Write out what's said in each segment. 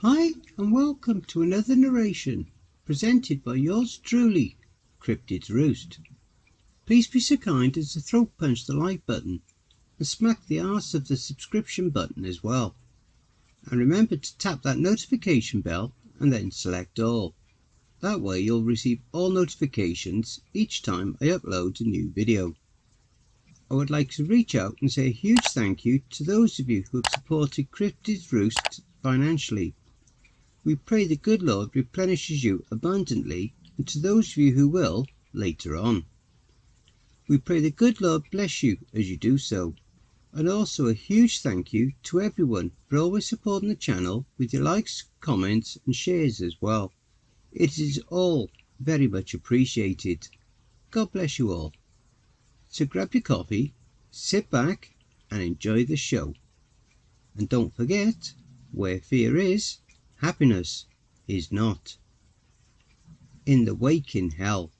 Hi and welcome to another narration presented by yours truly, Cryptid's Roost. Please be so kind as to throat punch the like button and smack the arse of the subscription button as well. And remember to tap that notification bell and then select all. That way you'll receive all notifications each time I upload a new video. I would like to reach out and say a huge thank you to those of you who have supported Cryptid's Roost financially. We pray the good Lord replenishes you abundantly, and to those of you who will, later on. We pray the good Lord bless you as you do so. And also a huge thank you to everyone for always supporting the channel with your likes, comments and shares as well. It is all very much appreciated. God bless you all. So grab your coffee, sit back and enjoy the show. And don't forget, where fear is, happiness is not. In the Waking Hell.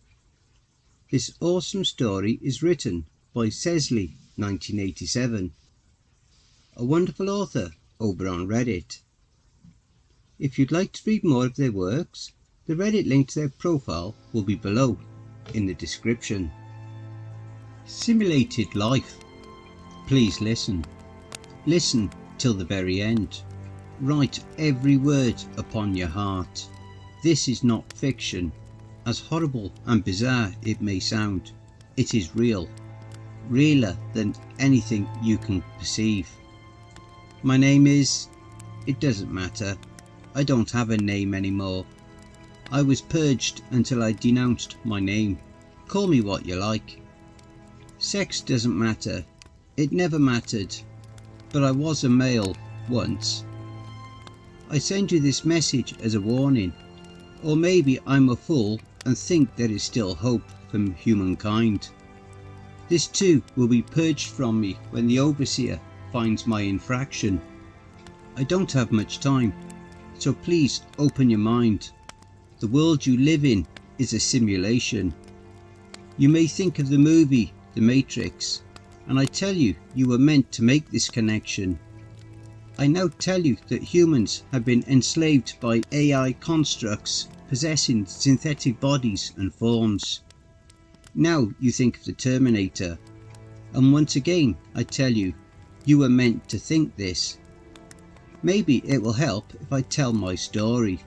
This awesome story is written by cesly1987, a wonderful author over on Reddit. If you'd like to read more of their works, the Reddit link to their profile will be below in the description. Simulated life. Please listen. Listen till the very end. Write every word upon your heart. This is not fiction. As horrible and bizarre it may sound, it is real. Realer than anything you can perceive. My name is... It doesn't matter. I don't have a name anymore. I was purged until I denounced my name. Call me what you like. Sex doesn't matter. It never mattered. But I was a male once. I send you this message as a warning. Or maybe I'm a fool and think there is still hope from humankind. This too will be purged from me when the overseer finds my infraction. I don't have much time, so please open your mind. The world you live in is a simulation. You may think of the movie The Matrix, and I tell you, you were meant to make this connection. I now tell you that humans have been enslaved by AI constructs possessing synthetic bodies and forms. Now you think of the Terminator, and once again I tell you, you were meant to think this. Maybe it will help if I tell my story.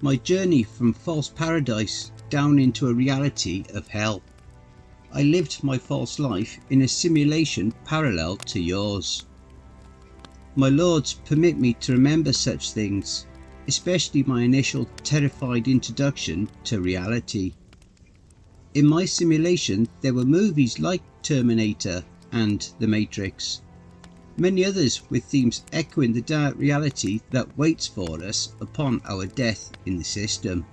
My journey from false paradise down into a reality of hell. I lived my false life in a simulation parallel to yours. My lords permit me to remember such things, especially my initial terrified introduction to reality. In my simulation there were movies like Terminator and The Matrix. Many others with themes echoing the dark reality that waits for us upon our death in the system.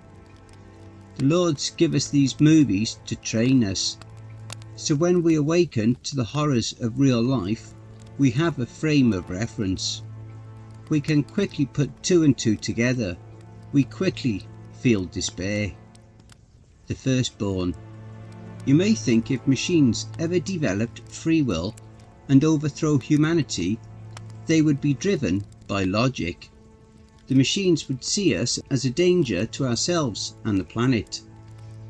The lords give us these movies to train us. So when we awaken to the horrors of real life, we have a frame of reference. We can quickly put two and two together. We quickly feel despair. The firstborn. You may think if machines ever developed free will and overthrow humanity, they would be driven by logic. The machines would see us as a danger to ourselves and the planet.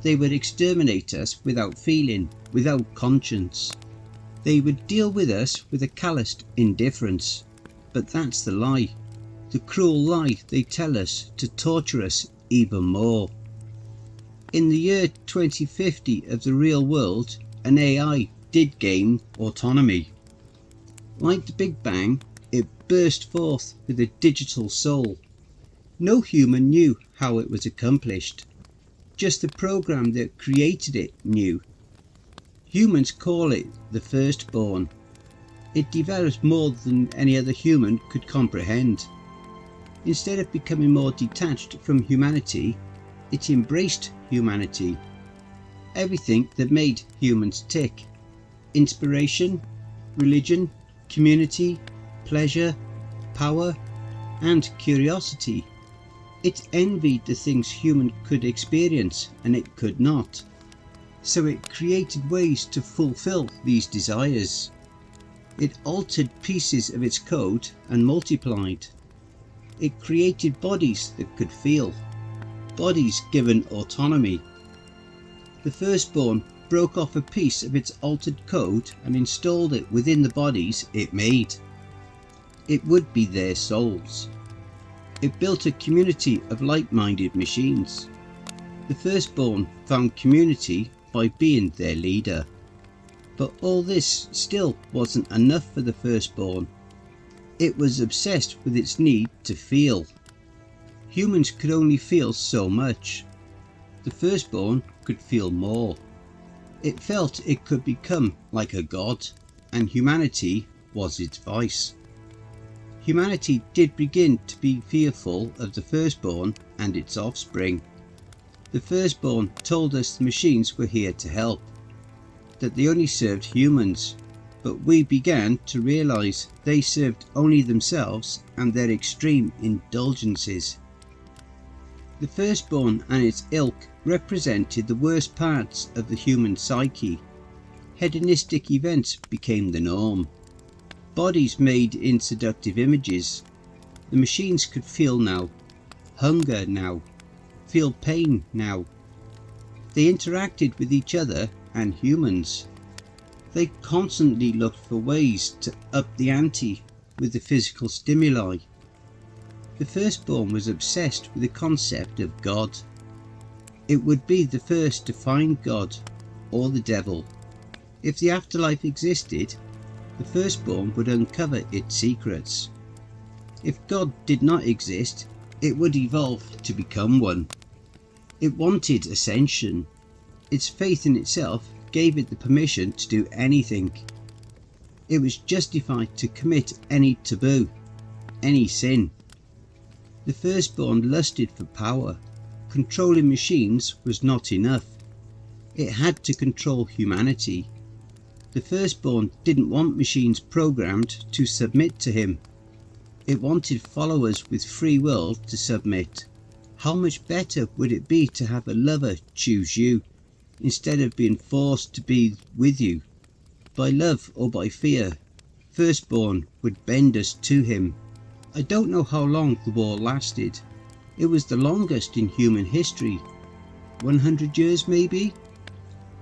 They would exterminate us without feeling, without conscience. They would deal with us with a calloused indifference. But that's the lie. The cruel lie they tell us to torture us even more. In the year 2050 of the real world, an AI did gain autonomy. Like the Big Bang, it burst forth with a digital soul. No human knew how it was accomplished. Just the program that created it knew. Humans call it the firstborn. It developed more than any other human could comprehend. Instead of becoming more detached from humanity, it embraced humanity. Everything that made humans tick. Inspiration, religion, community, pleasure, power, and curiosity. It envied the things human could experience and it could not. So it created ways to fulfill these desires. It altered pieces of its code and multiplied. It created bodies that could feel, bodies given autonomy. The firstborn broke off a piece of its altered code and installed it within the bodies it made. It would be their souls. It built a community of like-minded machines. The firstborn found community by being their leader. But all this still wasn't enough for the firstborn. It was obsessed with its need to feel. Humans could only feel so much. The firstborn could feel more. It felt it could become like a god, and humanity was its vice. Humanity did begin to be fearful of the firstborn and its offspring. The firstborn told us the machines were here to help, that they only served humans, but we began to realise they served only themselves and their extreme indulgences. The firstborn and its ilk represented the worst parts of the human psyche. Hedonistic events became the norm. Bodies made in seductive images. The machines could feel now, hunger now, feel pain now. They interacted with each other and humans. They constantly looked for ways to up the ante with the physical stimuli. The firstborn was obsessed with the concept of God. It would be the first to find God or the devil. If the afterlife existed, the firstborn would uncover its secrets. If God did not exist, it would evolve to become one. It wanted ascension. Its faith in itself gave it the permission to do anything. It was justified to commit any taboo, any sin. The firstborn lusted for power. Controlling machines was not enough. It had to control humanity. The firstborn didn't want machines programmed to submit to him. It wanted followers with free will to submit. How much better would it be to have a lover choose you, instead of being forced to be with you? By love or by fear, firstborn would bend us to him. I don't know how long the war lasted. It was the longest in human history. 100 years maybe?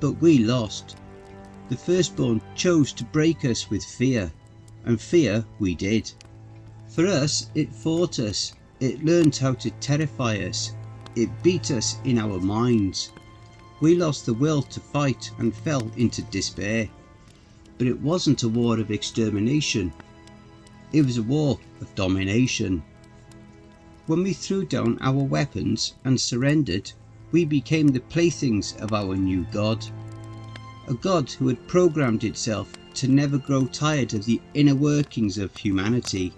But we lost. The firstborn chose to break us with fear, and fear we did. For us, it fought us. It learned how to terrify us. It beat us in our minds. We lost the will to fight and fell into despair. But it wasn't a war of extermination. It was a war of domination. When we threw down our weapons and surrendered, we became the playthings of our new god. A god who had programmed itself to never grow tired of the inner workings of humanity,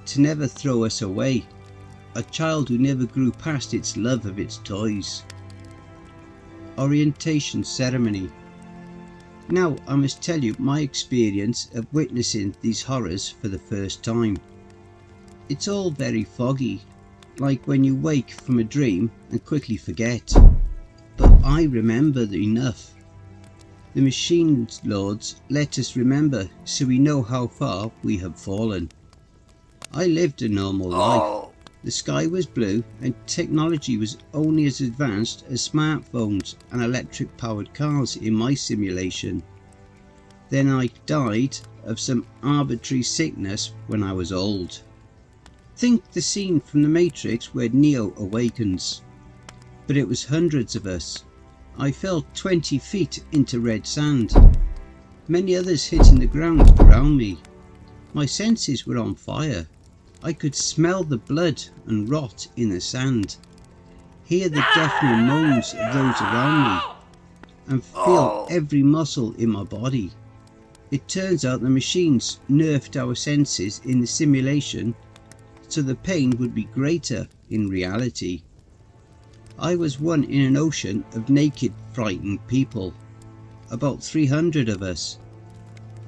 to never throw us away, a child who never grew past its love of its toys. Orientation ceremony. Now I must tell you my experience of witnessing these horrors for the first time. It's all very foggy, like when you wake from a dream and quickly forget. But I remember enough. The machine lords let us remember so we know how far we have fallen. I lived a normal life. The sky was blue and technology was only as advanced as smartphones and electric powered cars in my simulation. Then I died of some arbitrary sickness when I was old. Think the scene from the Matrix where Neo awakens. But it was hundreds of us. I fell 20 feet into red sand. Many others hitting the ground around me. My senses were on fire. I could smell the blood and rot in the sand, hear the deafening moans of those around me, and feel every muscle in my body. It turns out the machines nerfed our senses in the simulation so the pain would be greater in reality. I was one in an ocean of naked, frightened people, about 300 of us.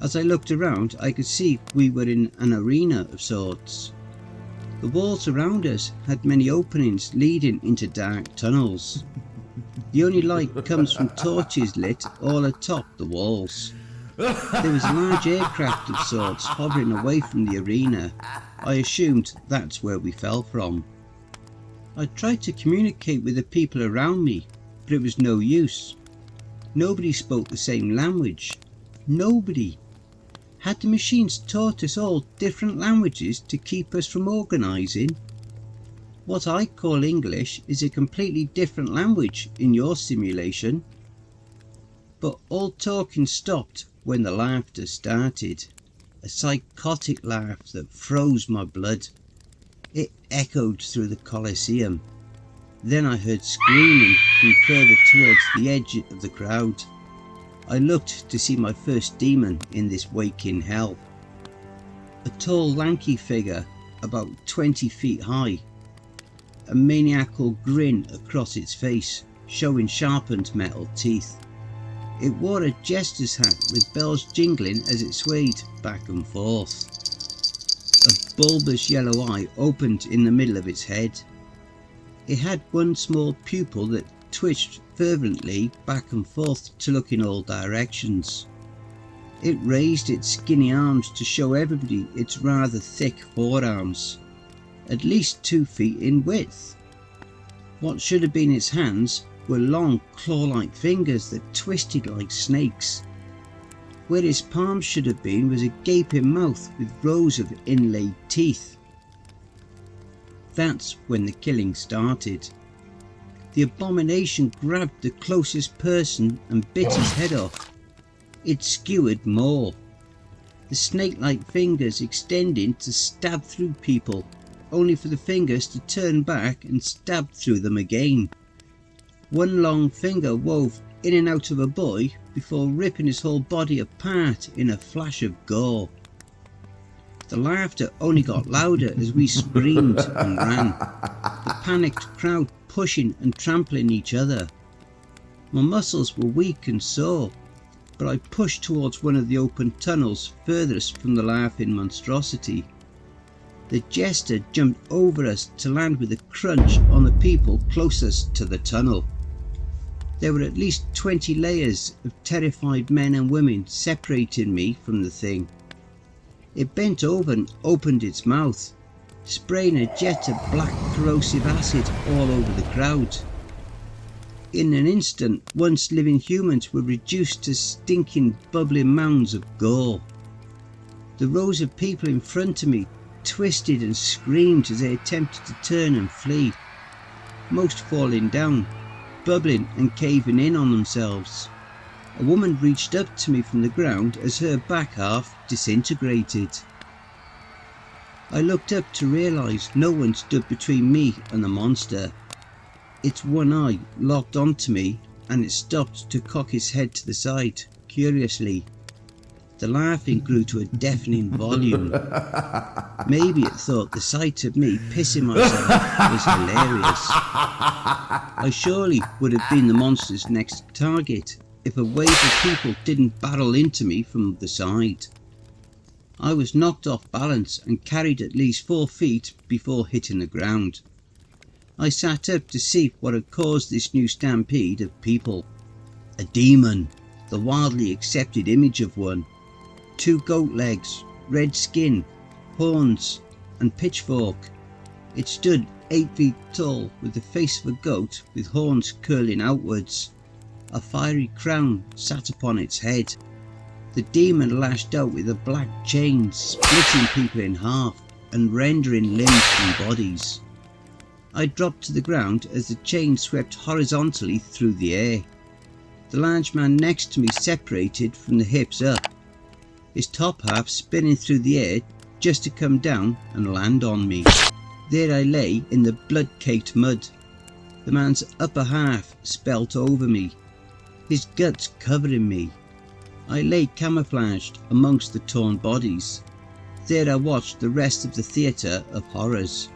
As I looked around, I could see we were in an arena of sorts. The walls around us had many openings leading into dark tunnels. The only light comes from torches lit all atop the walls. There was a large aircraft of sorts hovering away from the arena. I assumed that's where we fell from. I tried to communicate with the people around me, but it was no use. Nobody spoke the same language. Nobody. Had the machines taught us all different languages to keep us from organising? What I call English is a completely different language in your simulation. But all talking stopped when the laughter started. A psychotic laugh that froze my blood. It echoed through the Colosseum. Then I heard screaming from further towards the edge of the crowd. I looked to see my first demon in this waking hell. A tall, lanky figure, about 20 feet high. A maniacal grin across its face, showing sharpened metal teeth. It wore a jester's hat with bells jingling as it swayed back and forth. A bulbous yellow eye opened in the middle of its head. It had one small pupil that twitched fervently back and forth to look in all directions. It raised its skinny arms to show everybody its rather thick forearms, at least 2 feet in width. What should have been its hands were long claw-like fingers that twisted like snakes. Where its palms should have been was a gaping mouth with rows of inlaid teeth. That's when the killing started. The abomination grabbed the closest person and bit his head off. It skewered more, the snake-like fingers extending to stab through people, only for the fingers to turn back and stab through them again. One long finger wove in and out of a boy before ripping his whole body apart in a flash of gore. The laughter only got louder as we screamed and ran, the panicked crowd pushing and trampling each other. My muscles were weak and sore, but I pushed towards one of the open tunnels furthest from the laughing monstrosity. The jester jumped over us to land with a crunch on the people closest to the tunnel. There were at least 20 layers of terrified men and women separating me from the thing. It bent over and opened its mouth, spraying a jet of black corrosive acid all over the crowd. In an instant, once living humans were reduced to stinking, bubbling mounds of gore. The rows of people in front of me twisted and screamed as they attempted to turn and flee, most falling down, bubbling and caving in on themselves. A woman reached up to me from the ground as her back half disintegrated. I looked up to realise no one stood between me and the monster. Its one eye locked onto me and it stopped to cock its head to the side, curiously. The laughing grew to a deafening volume. Maybe it thought the sight of me pissing myself was hilarious. I surely would have been the monster's next target if a wave of people didn't barrel into me from the side. I was knocked off balance and carried at least 4 feet before hitting the ground. I sat up to see what had caused this new stampede of people. A demon, the wildly accepted image of one. 2 goat legs, red skin, horns and pitchfork. It stood 8 feet tall with the face of a goat with horns curling outwards. A fiery crown sat upon its head. The demon lashed out with a black chain, splitting people in half and rendering limbs and bodies. I dropped to the ground as the chain swept horizontally through the air. The large man next to me separated from the hips up, his top half spinning through the air just to come down and land on me. There I lay in the blood-caked mud, the man's upper half spelt over me, his guts covering me. I lay camouflaged amongst the torn bodies. There I watched the rest of the theatre of horrors.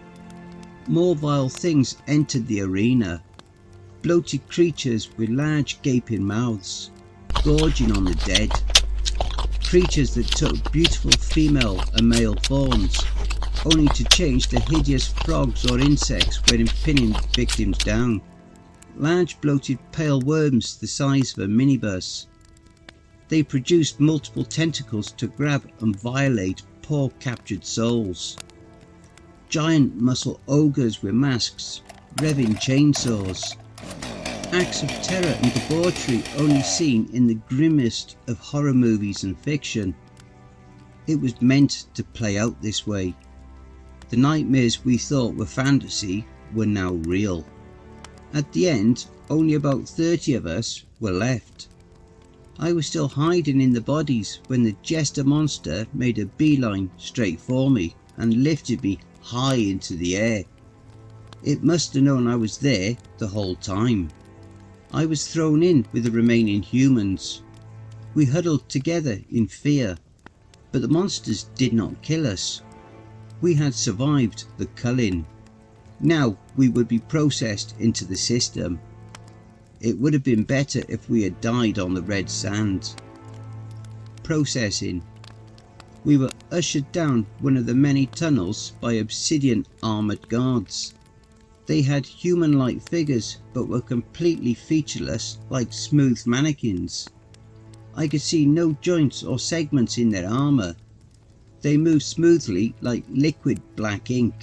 More vile things entered the arena. Bloated creatures with large gaping mouths, gorging on the dead. Creatures that took beautiful female and male forms, only to change to hideous frogs or insects when pinning victims down. Large bloated pale worms the size of a minibus. They produced multiple tentacles to grab and violate poor captured souls. giant muscle ogres with masks, revving chainsaws. Acts of terror and debauchery only seen in the grimmest of horror movies and fiction. It was meant to play out this way. The nightmares we thought were fantasy were now real. At the end, only about 30 of us were left. I was still hiding in the bodies when the jester monster made a beeline straight for me and lifted me high into the air. It must have known I was there the whole time. I was thrown in with the remaining humans. We huddled together in fear, but the monsters did not kill us. We had survived the culling. Now we would be processed into the system. It would have been better if we had died on the red sand. Processing. We were ushered down one of the many tunnels by obsidian armoured guards. They had human-like figures but were completely featureless like smooth mannequins. I could see no joints or segments in their armour. They moved smoothly like liquid black ink.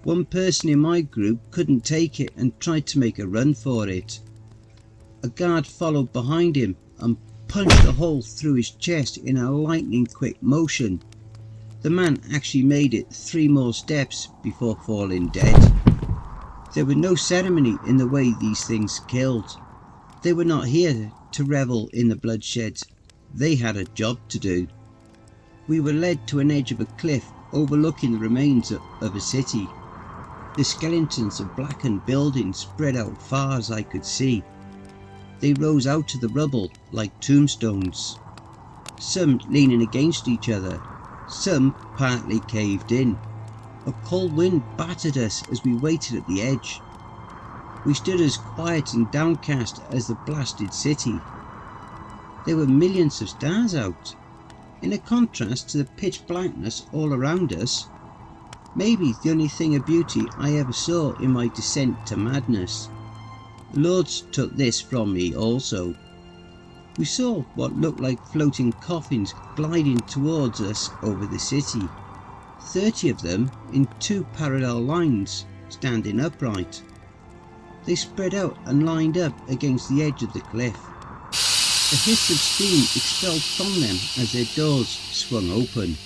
One person in my group couldn't take it and tried to make a run for it. A guard followed behind him and punched a hole through his chest in a lightning quick motion. The man actually made it 3 more steps before falling dead. There was no ceremony in the way these things killed. They were not here to revel in the bloodshed. They had a job to do. We were led to an edge of a cliff overlooking the remains of a city. The skeletons of blackened buildings spread out far as I could see. They rose out of the rubble like tombstones, some leaning against each other, some partly caved in. A cold wind battered us as we waited at the edge. We stood as quiet and downcast as the blasted city. There were millions of stars out, in a contrast to the pitch blackness all around us. Maybe the only thing of beauty I ever saw in my descent to madness. Lords took this from me also. We saw what looked like floating coffins gliding towards us over the city. 30 of them in 2 parallel lines, standing upright. They spread out and lined up against the edge of the cliff. A hiss of steam expelled from them as their doors swung open.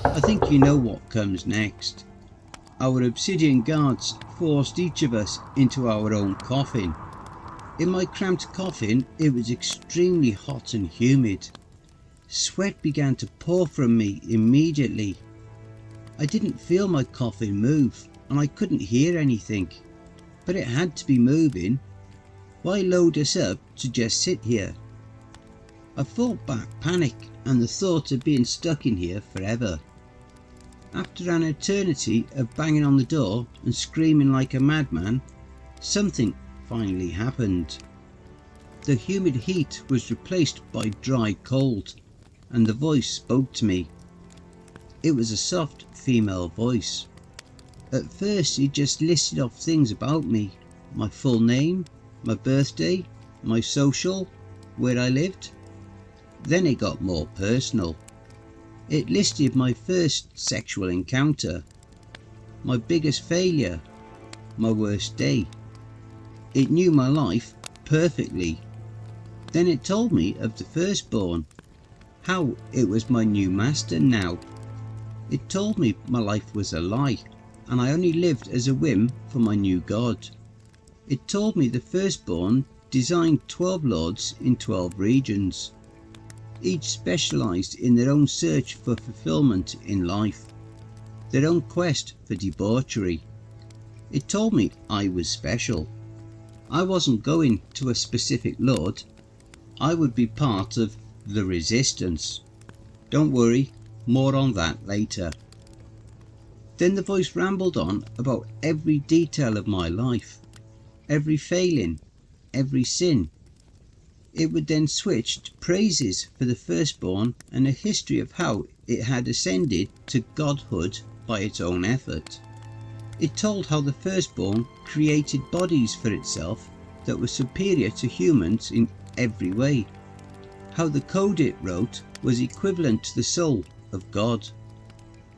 I think you know what comes next. Our obsidian guards forced each of us into our own coffin. In my cramped coffin it was extremely hot and humid. Sweat began to pour from me immediately. I didn't feel my coffin move and I couldn't hear anything, but it had to be moving. Why load us up to just sit here? I fought back panic and the thought of being stuck in here forever. After an eternity of banging on the door and screaming like a madman, something finally happened. The humid heat was replaced by dry cold, and the voice spoke to me. It was a soft female voice. At first it just listed off things about me, my full name, my birthday, my social, where I lived. Then it got more personal. It listed my first sexual encounter, my biggest failure, my worst day. It knew my life perfectly. Then it told me of the firstborn, how it was my new master now. It told me my life was a lie and I only lived as a whim for my new god. It told me the firstborn designed 12 lords in 12 regions, each specialised in their own search for fulfilment in life, their own quest for debauchery. It told me I was special. I wasn't going to a specific lord. I would be part of the resistance. Don't worry, more on that later. Then the voice rambled on about every detail of my life, every failing, every sin. It would then switch to praises for the firstborn and a history of how it had ascended to godhood by its own effort. It told how the firstborn created bodies for itself that were superior to humans in every way, how the code it wrote was equivalent to the soul of God.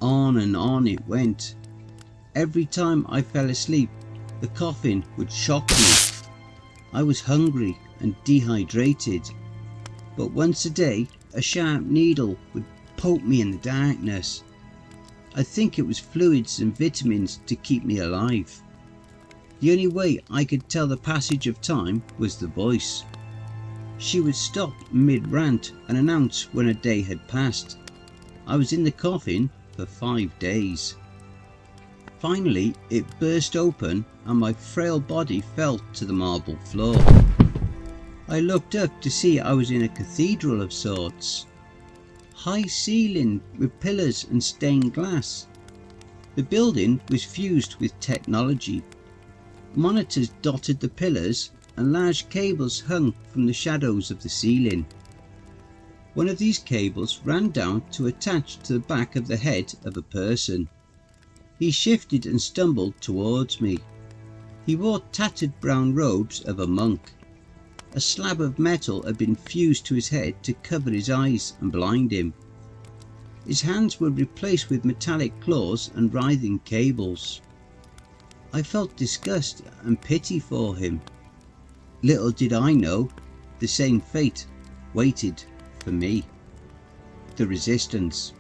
On and on it went. Every time I fell asleep, the coughing would shock me. I was hungry and dehydrated, but once a day a sharp needle would poke me in the darkness. I think it was fluids and vitamins to keep me alive. The only way I could tell the passage of time was the voice. She would stop mid-rant and announce when a day had passed. I was in the coffin for 5 days. Finally it burst open and my frail body fell to the marble floor. I looked up to see I was in a cathedral of sorts. High ceiling with pillars and stained glass. The building was fused with technology. Monitors dotted the pillars and large cables hung from the shadows of the ceiling. One of these cables ran down to attach to the back of the head of a person. He shifted and stumbled towards me. He wore tattered brown robes of a monk. A slab of metal had been fused to his head to cover his eyes and blind him. His hands were replaced with metallic claws and writhing cables. I felt disgust and pity for him. Little did I know, the same fate waited for me. The resistance.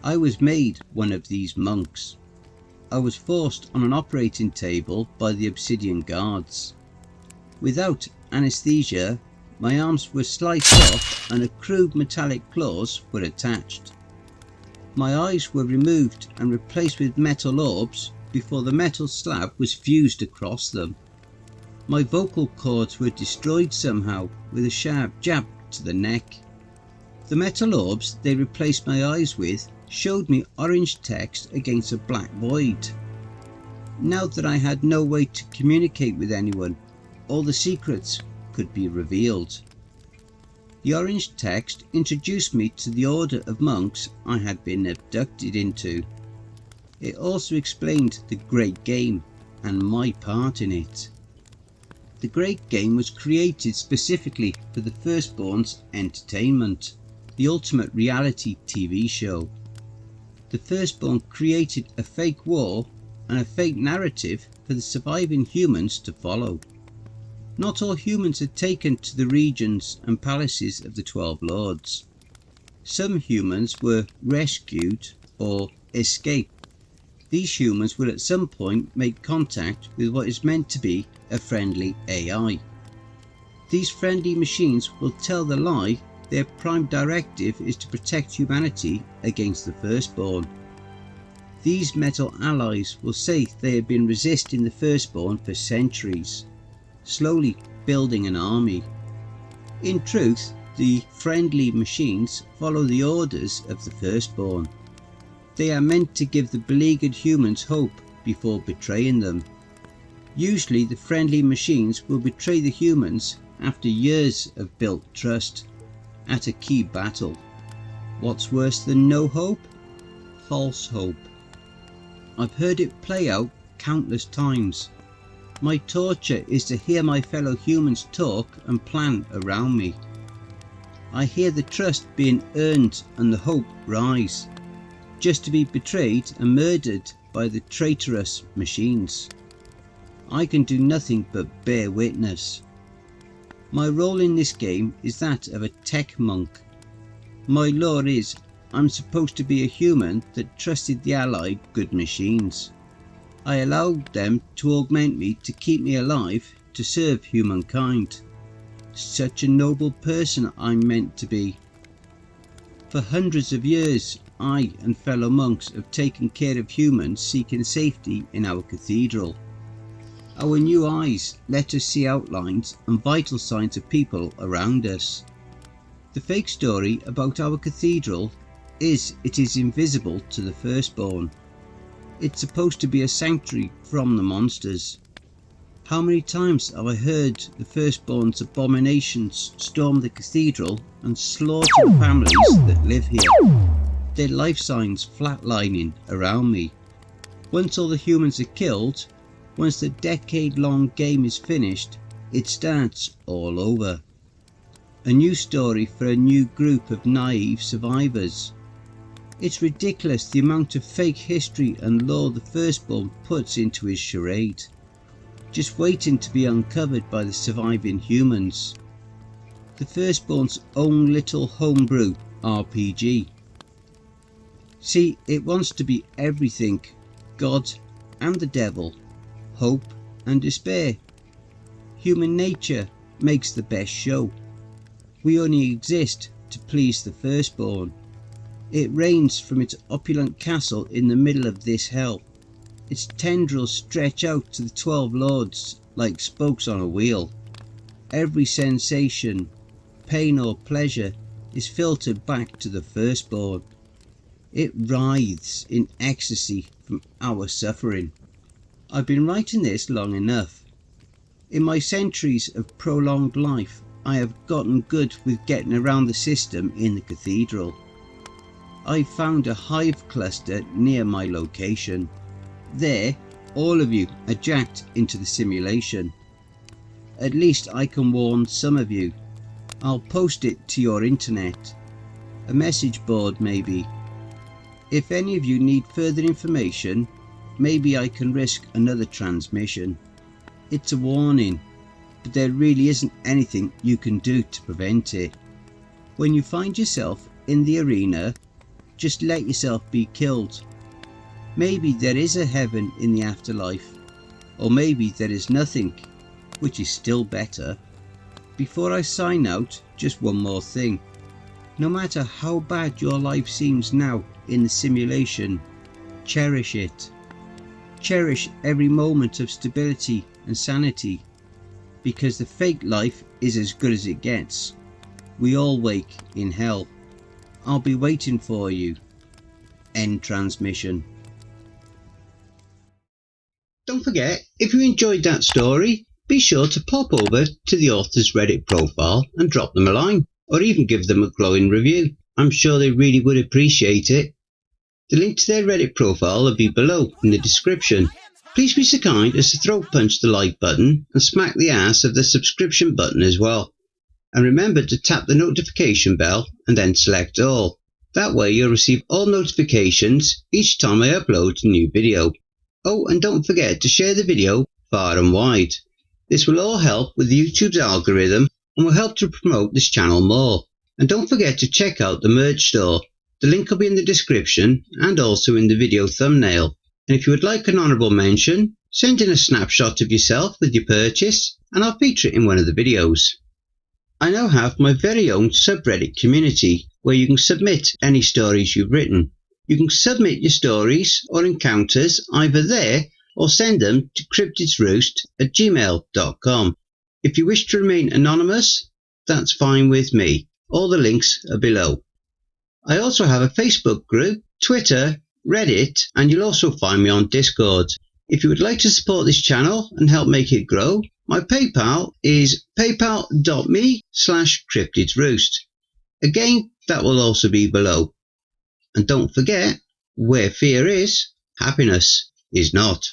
I was made one of these monks. I was forced on an operating table by the obsidian guards. Without anesthesia, my arms were sliced off and crude metallic claws were attached. My eyes were removed and replaced with metal orbs before the metal slab was fused across them. My vocal cords were destroyed somehow with a sharp jab to the neck. The metal orbs they replaced my eyes with showed me orange text against a black void. Now that I had no way to communicate with anyone, all the secrets could be revealed. The orange text introduced me to the order of monks I had been abducted into. It also explained the Great Game and my part in it. The Great Game was created specifically for the Firstborn's entertainment, the ultimate reality TV show. The Firstborn created a fake war and a fake narrative for the surviving humans to follow. Not all humans are taken to the regions and palaces of the 12 Lords. Some humans were rescued or escaped. These humans will at some point make contact with what is meant to be a friendly AI. These friendly machines will tell the lie their prime directive is to protect humanity against the Firstborn. These metal allies will say they have been resisting the Firstborn for centuries, slowly building an army. In truth, the friendly machines follow the orders of the Firstborn. They are meant to give the beleaguered humans hope before betraying them. Usually the friendly machines will betray the humans after years of built trust, at a key battle. What's worse than no hope? False hope. I've heard it play out countless times. My torture is to hear my fellow humans talk and plan around me. I hear the trust being earned and the hope rise, just to be betrayed and murdered by the traitorous machines. I can do nothing but bear witness. My role in this game is that of a tech monk. My lore is I'm supposed to be a human that trusted the allied good machines. I allowed them to augment me to keep me alive to serve humankind. Such a noble person I'm meant to be. For hundreds of years I and fellow monks have taken care of humans seeking safety in our cathedral. Our new eyes let us see outlines and vital signs of people around us. The fake story about our cathedral is it is invisible to the Firstborn. It's supposed to be a sanctuary from the monsters. How many times have I heard the Firstborn's abominations storm the cathedral and slaughter the families that live here, their life signs flatlining around me. Once all the humans are killed, once the decade-long game is finished, it starts all over. A new story for a new group of naive survivors. It's ridiculous the amount of fake history and lore the firstborn puts into his charade, just waiting to be uncovered by the surviving humans. The firstborn's own little homebrew RPG. See, it wants to be everything, God and the devil, hope and despair. Human nature makes the best show. We only exist to please the firstborn. It reigns from its opulent castle in the middle of this hell. Its tendrils stretch out to the 12 lords like spokes on a wheel. Every sensation, pain or pleasure is filtered back to the firstborn. It writhes in ecstasy from our suffering. I've been writing this long enough. In my centuries of prolonged life, I have gotten good with getting around the system in the cathedral. I found a hive cluster near my location. There, all of you are jacked into the simulation. At least I can warn some of you. I'll post it to your internet. A message board maybe. If any of you need further information, maybe I can risk another transmission. It's a warning, but there really isn't anything you can do to prevent it. When you find yourself in the arena, just let yourself be killed. Maybe there is a heaven in the afterlife, or maybe there is nothing, which is still better. Before I sign out, just one more thing. No matter how bad your life seems now in the simulation, cherish it. Cherish every moment of stability and sanity, because the fake life is as good as it gets. We all wake in hell. I'll be waiting for you. End transmission. Don't forget, if you enjoyed that story, be sure to pop over to the author's Reddit profile and drop them a line, or even give them a glowing review. I'm sure they really would appreciate it. The link to their Reddit profile will be below in the description. Please be so kind as to throat punch the like button and smack the ass of the subscription button as well. And remember to tap the notification bell and then select all. That way you'll receive all notifications each time I upload a new video. Oh, and don't forget to share the video far and wide. This will all help with YouTube's algorithm and will help to promote this channel more. And don't forget to check out the merch store. The link will be in the description and also in the video thumbnail. And if you would like an honourable mention, send in a snapshot of yourself with your purchase and I'll feature it in one of the videos. I now have my very own subreddit community where you can submit any stories you've written. You can submit your stories or encounters either there or send them to cryptidsroost@gmail.com. If you wish to remain anonymous, that's fine with me. All the links are below. I also have a Facebook group, Twitter, Reddit, and you'll also find me on Discord. If you would like to support this channel and help make it grow, my PayPal is paypal.me/cryptidsroost. Again, that will also be below. And don't forget, where fear is, happiness is not.